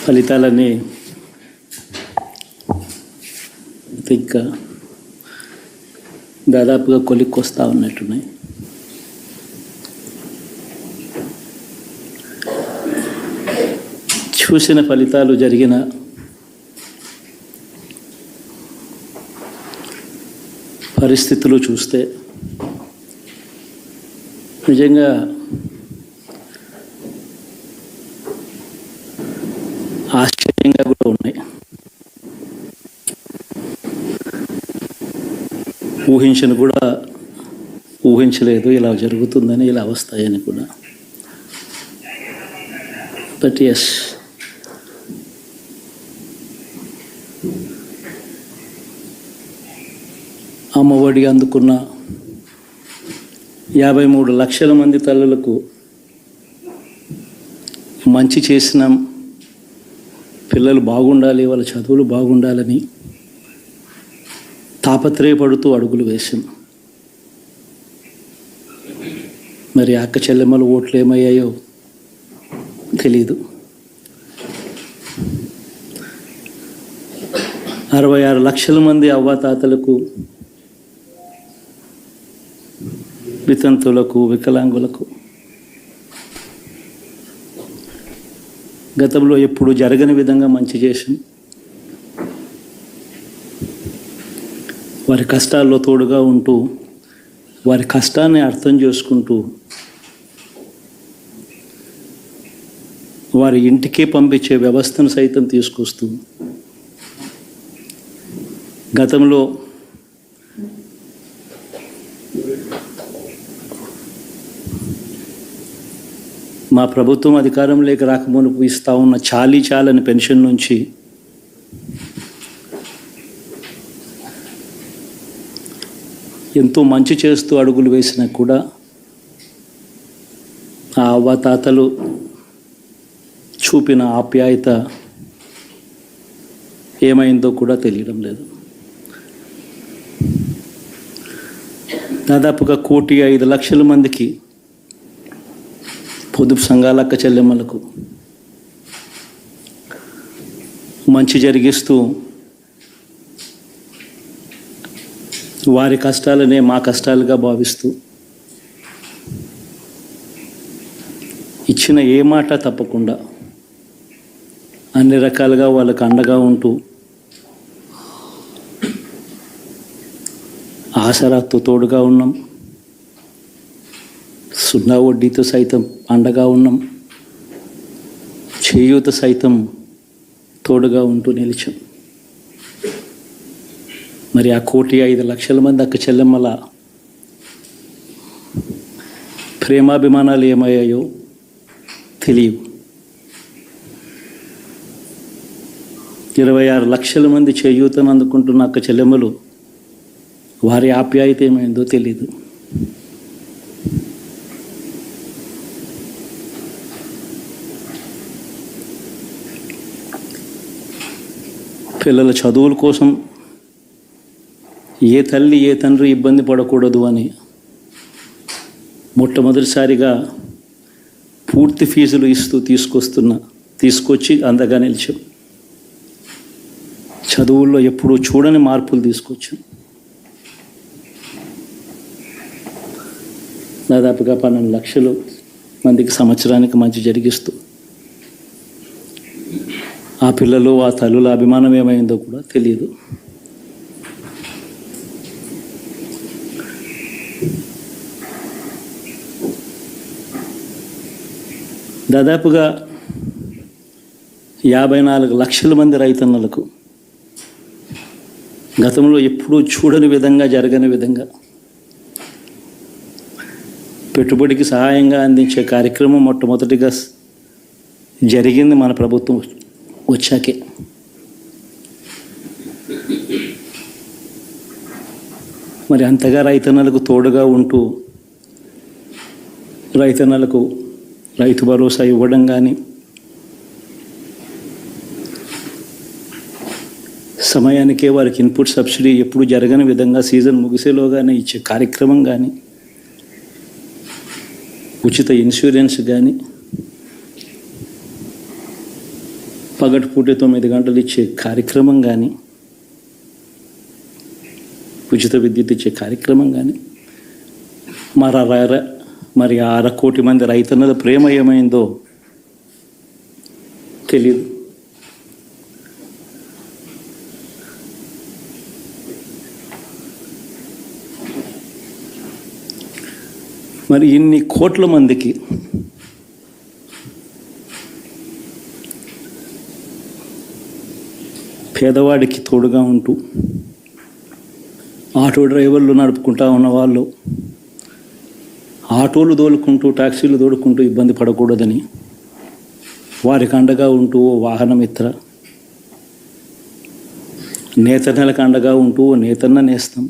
ఫలితాలన్నీ ఇంకా దాదాపుగా కొలిక్కొస్తా ఉన్నట్టున్నాయి. చూసిన ఫలితాలు జరిగిన పరిస్థితులు చూస్తే నిజంగా ఆశ్చర్యంగా కూడా ఉన్నాయి. ఊహించలేదు ఇలా జరుగుతుందని, ఇలా వస్తాయని కూడా. బట్ ఎస్, అమ్మఒడి అందుకున్న 53 లక్షల మంది తల్లులకు మంచి చేసిన, పిల్లలు బాగుండాలి, వాళ్ళ చదువులు బాగుండాలని తాపత్రయపడుతూ అడుగులు వేసాం. మరి అక్క చెల్లెమ్మల ఓట్లు ఏమయ్యాయో తెలీదు. 66 లక్షల మంది అవ్వాతాతలకు, వితంతులకు, వికలాంగులకు గతంలో ఎప్పుడు జరగని విధంగా మంచి చేసాం. వారి కష్టాల్లో తోడుగా ఉంటూ, వారి కష్టాన్ని అర్థం చేసుకుంటూ, వారి ఇంటికే పంపించే వ్యవస్థను సైతం తీసుకొస్తూ, గతంలో మా ప్రభుత్వం అధికారంలోకి రాకమునుపు ఇస్తూ ఉన్న చాలని పెన్షన్ నుంచి ఎంతో మంచి చేస్తూ అడుగులు వేసినా కూడా ఆ అవ్వాతాతలు చూపిన ఆప్యాయత ఏమైందో కూడా తెలియడం లేదు. దాదాపుగా 1,05,00,000 మందికి పొదుపు సంఘాల అక్క చెల్లెమ్మలకు మంచి జరిగిస్తూ, వారి కష్టాలనే మా కష్టాలుగా భావిస్తూ, ఇచ్చిన ఏ మాట తప్పకుండా అన్ని రకాలుగా వాళ్ళకు అండగా ఉంటూ, ఆసరాతో తోడుగా ఉన్నాం. 0 వడ్డీతో సైతం అండగా ఉన్నాం. చేయూత సైతం తోడుగా ఉంటూ నిలిచాం. మరి ఆ 1,05,00,000 మంది అక్క చెల్లెమ్మల ప్రేమాభిమానాలు ఏమయ్యాయో తెలియవు. 26 లక్షల మంది చేయూతను అందుకుంటున్న అక్క చెల్లెమ్మలు, వారి ఆప్యాయత ఏమైందో తెలీదు. పిల్లల చదువుల కోసం ఏ తల్లి ఏ తండ్రి ఇబ్బంది పడకూడదు అని మొట్టమొదటిసారిగా పూర్తి ఫీజులు ఇస్తూ తీసుకొచ్చి అందగా నిలిచాం. చదువుల్లో ఎప్పుడూ చూడని మార్పులు తీసుకొచ్చాం. దాదాపుగా 12 లక్షల మందికి సంవత్సరానికి మంచి జరిగిస్తూ, ఆ పిల్లలు, ఆ తల్లుల అభిమానం ఏమైందో కూడా తెలియదు. దాదాపుగా 54 లక్షల మంది రైతన్నలకు గతంలో ఎప్పుడూ చూడని విధంగా, జరగని విధంగా పెట్టుబడికి సహాయంగా అందించే కార్యక్రమం మొట్టమొదటిగా జరిగింది మన ప్రభుత్వం వచ్చాకే. మరి అంతగా రైతన్నలకు తోడుగా ఉంటూ, రైతన్నలకు రైతు భరోసా ఇవ్వడం కానీ, సమయానికే వారికి ఇన్పుట్ సబ్సిడీ ఎప్పుడు జరగని విధంగా సీజన్ ముగిసేలోగానే ఇచ్చే కార్యక్రమం కానీ, ఉచిత ఇన్సూరెన్స్ కానీ, పగటిపూట 9 గంటలు ఇచ్చే కార్యక్రమం కానీ, ఉచిత విద్యుత్ ఇచ్చే కార్యక్రమం కానీ, మరి 1/2 కోటి మంది రైతన్నల ప్రేమ ఏమైందో తెలియదు. మరి ఇన్ని కోట్ల మందికి పేదవాడికి తోడుగా ఉంటూ ఆటో డ్రైవర్లు నడుపుకుంటా ఉన్నవాళ్ళు ఆటోలు దోలుకుంటూ టాక్సీలు దోలుకుంటూ ఇబ్బంది పడకూడదని వారికి అండగా ఉంటూ వాహనమిత్ర, నేతన్నలకు అండగా ఉంటూ నేతన్న నేస్తం,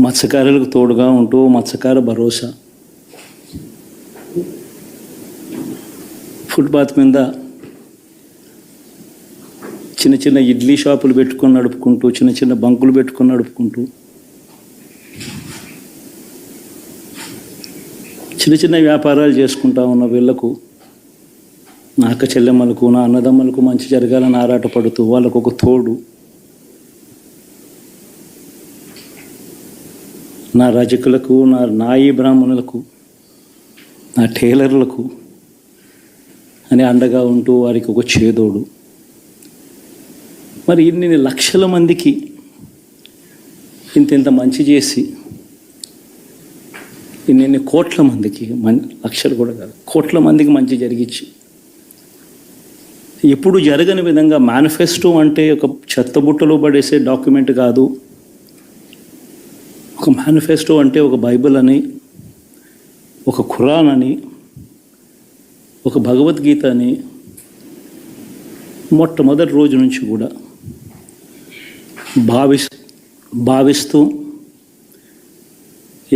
మత్స్యకారులకు తోడుగా ఉంటూ మత్స్యకార భరోసా, ఫుట్పాత్ మీద చిన్న చిన్న ఇడ్లీ షాపులు పెట్టుకొని నడుపుకుంటూ, చిన్న చిన్న బంకులు పెట్టుకొని నడుపుకుంటూ, చిన్న చిన్న వ్యాపారాలు చేసుకుంటా ఉన్న వీళ్లకు, నా అక్క చెల్లెమ్మలకు, నా అన్నదమ్మలకు మంచి జరగాలని ఆరాటపడుతూ వాళ్ళకు ఒక తోడు, నా రజకులకు, నా నాయి బ్రాహ్మణులకు, నా టైలర్లకు అని అండగా ఉంటూ వారికి ఒక చేదోడు. మరి ఇన్ని లక్షల మందికి ఇంత మంచి చేసి, ఇన్ని కోట్ల మందికి, లక్షలు కూడా కాదు, కోట్ల మందికి మంచి జరిగించి, ఎప్పుడు జరగని విధంగా మేనిఫెస్టో అంటే ఒక చెత్తబుట్టలో పడేసే డాక్యుమెంట్ కాదు. ఒక మేనిఫెస్టో అంటే ఒక బైబిల్ అని, ఒక ఖురాన్ అని, ఒక భగవద్గీత అని మొట్టమొదటి రోజు నుంచి కూడా భావిస్తూ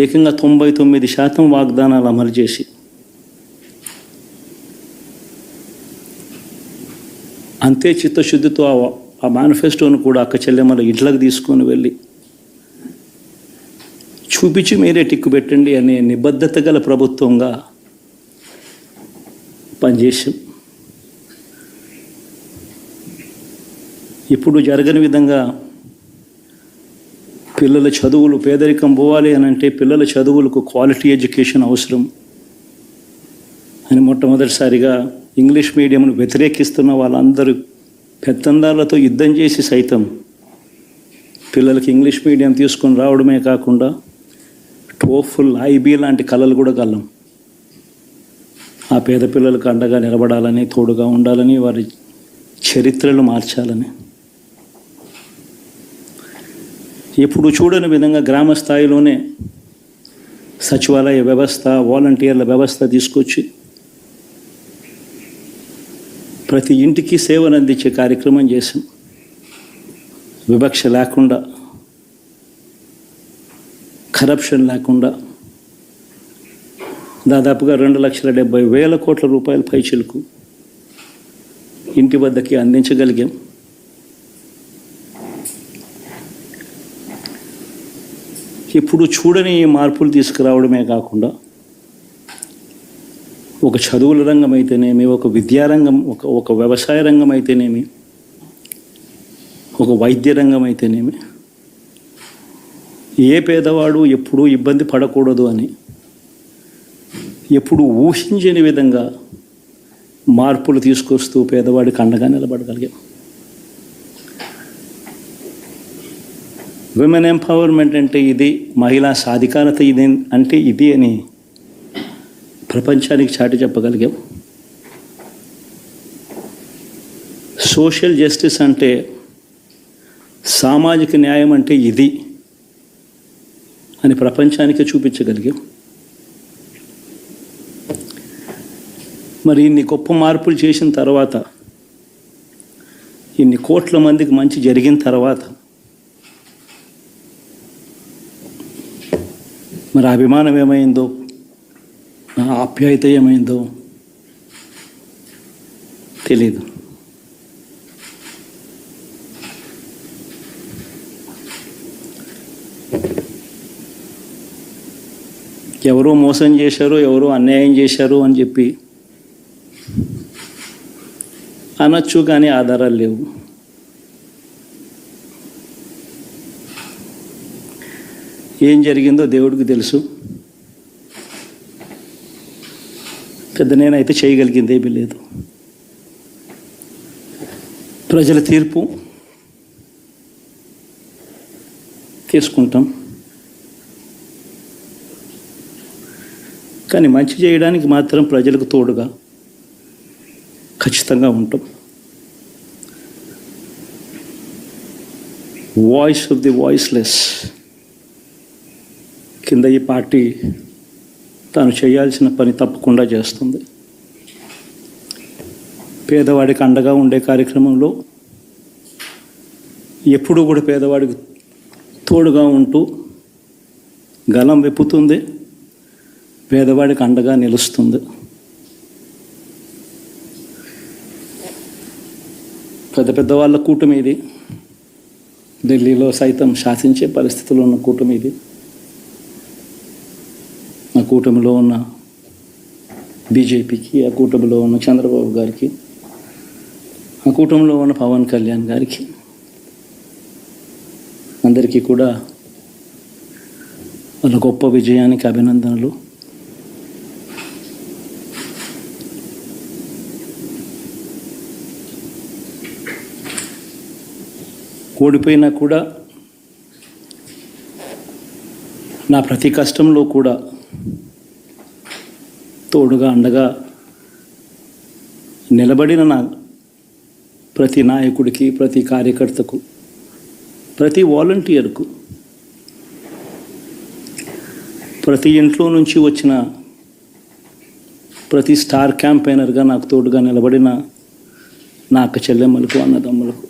ఏకంగా 99% వాగ్దానాలు అమలు చేసి అంతే చిత్తశుద్ధితో ఆ మేనిఫెస్టోను కూడా అక్క చెల్లెమ్మల ఇంట్లోకి తీసుకొని వెళ్ళి చూపించి మీరే టిక్కు పెట్టండి అనే నిబద్ధత గల ప్రభుత్వంగా పనిచేసాం. ఇప్పుడు జరగని విధంగా పిల్లల చదువులు, పేదరికం పోవాలి అని అంటే పిల్లల చదువులకు క్వాలిటీ ఎడ్యుకేషన్ అవసరం అని మొట్టమొదటిసారిగా ఇంగ్లీష్ మీడియంను వ్యతిరేకిస్తున్న వాళ్ళందరూ పెత్తందారులతో యుద్ధం చేసి సైతం పిల్లలకి ఇంగ్లీష్ మీడియం తీసుకొని రావడమే కాకుండా టోఫుల్, ఐబీ లాంటి కళలు కూడా కలం. ఆ పేద పిల్లలకు అండగా నిలబడాలని, తోడుగా ఉండాలని, వారి చరిత్రలు మార్చాలని, ఎప్పుడు చూడని విధంగా గ్రామ స్థాయిలోనే సచివాలయ వ్యవస్థ, వాలంటీర్ల వ్యవస్థ తీసుకొచ్చి ప్రతి ఇంటికి సేవను అందించే కార్యక్రమం చేశాం. వివక్ష లేకుండా, కరప్షన్ లేకుండా దాదాపుగా 2,70,000 కోట్ల రూపాయల పైచిలకు ఇంటి వద్దకి అందించగలిగాం. ఇప్పుడు చూడని మార్పులు తీసుకురావడమే కాకుండా ఒక చదువుల రంగం అయితేనేమి, ఒక విద్యారంగం, ఒక వ్యవసాయ రంగం అయితేనేమి, ఒక వైద్య రంగం అయితేనేమి, ఏ పేదవాడు ఎప్పుడూ ఇబ్బంది పడకూడదు అని ఎప్పుడు ఊహించని విధంగా మార్పులు తీసుకొస్తూ పేదవాడికి అండగా నిలబడగలిగాం. విమెన్ ఎంపవర్మెంట్ అంటే ఇది, మహిళా సాధికారత ఇది అంటే ఇది అని ప్రపంచానికి చాటి చెప్పగలిగాం. సోషల్ జస్టిస్ అంటే, సామాజిక న్యాయం అంటే ఇది అని ప్రపంచానికి చూపించగలిగాం. మరి ఇన్ని గొప్ప మార్పులు చేసిన తర్వాత, ఇన్ని కోట్ల మందికి మంచి జరిగిన తర్వాత మరి అభిమానం ఏమైందో, నా ఆప్యాయత ఏమైందో తెలీదు. ఎవరో మోసం చేశారు, ఎవరో అన్యాయం చేశారు అని చెప్పి అనొచ్చు, కానీ ఆధారాలు లేవు. ఏం జరిగిందో దేవుడికి తెలుసు. పెద్ద నేనైతే చేయగలిగింది ఏమీ లేదు. ప్రజల తీర్పు తీసుకుంటాం, కానీ మంచి చేయడానికి మాత్రం ప్రజలకు తోడుగా ఖచ్చితంగా ఉంటాం. వాయిస్ ఆఫ్ ది వాయిస్లెస్ కింద ఈ పార్టీ తాను చేయాల్సిన పని తప్పకుండా చేస్తుంది. పేదవాడికి అండగా ఉండే కార్యక్రమంలో ఎప్పుడూ కూడా పేదవాడికి తోడుగా ఉంటూ గలం విప్పుతుంది, పేదవాడికి అండగా నిలుస్తుంది. పెద్ద పెద్ద వాళ్ళ కూటమి ఇది, ఢిల్లీలో సైతం శాసించే పరిస్థితుల్లో ఉన్న కూటమి ఇది. ఆ కూటమిలో ఉన్న బీజేపీకి, ఆ కూటమిలో ఉన్న చంద్రబాబు గారికి, ఆ కూటమిలో ఉన్న పవన్ కళ్యాణ్ గారికి అందరికీ కూడా వాళ్ళ గొప్ప విజయానికి అభినందనలు. ఓడిపోయినా కూడా నా ప్రతి కష్టంలో కూడా తోడుగా అండగా నిలబడిన నా ప్రతి నాయకుడికి, ప్రతి కార్యకర్తకు, ప్రతి వాలంటీర్కు, ప్రతి ఇంట్లో నుంచి వచ్చిన ప్రతి స్టార్ క్యాంపెయినర్గా నాకు తోడుగా నిలబడిన నా అక్క చెల్లెమ్మలకు, అన్నదమ్ములకు,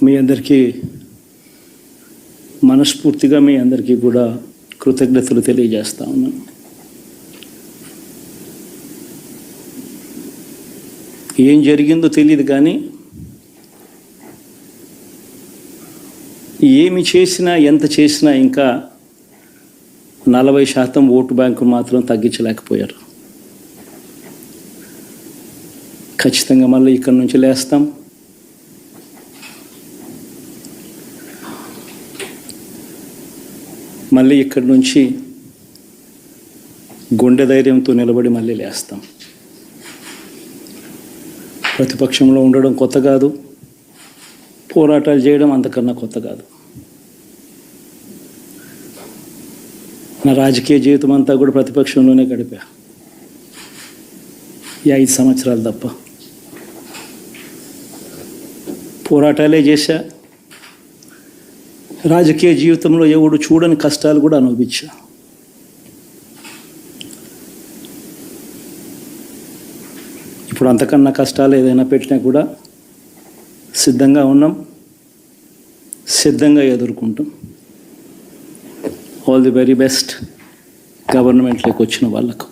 మీ అందరికీ మనస్ఫూర్తిగా మీ అందరికీ కూడా కృతజ్ఞతలు తెలియజేస్తా ఉన్నాను. ఏం జరిగిందో తెలియదు, కానీ ఏమి చేసినా, ఎంత చేసినా ఇంకా 40% ఓటు బ్యాంకు మాత్రం తగ్గించలేకపోయారు. ఖచ్చితంగా మళ్ళీ ఇక్కడి నుంచి లేస్తాం. మళ్ళీ ఇక్కడి నుంచి గుండె ధైర్యంతో నిలబడి మళ్ళీ లేస్తాం. ప్రతిపక్షంలో ఉండడం కొత్త కాదు, పోరాటాలు చేయడం అంతకన్నా కొత్త కాదు. నా రాజకీయ జీవితం అంతా కూడా ప్రతిపక్షంలోనే గడిపా, ఈ 5 సంవత్సరాలు తప్ప. పోరాటాలే చేశా. రాజకీయ జీవితంలో ఎవడు చూడని కష్టాలు కూడా అనుభవించా. ఇప్పుడు అంతకన్నా కష్టాలు ఏదైనా పెట్టినా కూడా సిద్ధంగా ఉన్నాం, సిద్ధంగా ఎదుర్కొంటాం. ఆల్ ది వెరీ బెస్ట్ గవర్నమెంట్లోకి వచ్చిన వాళ్ళకు.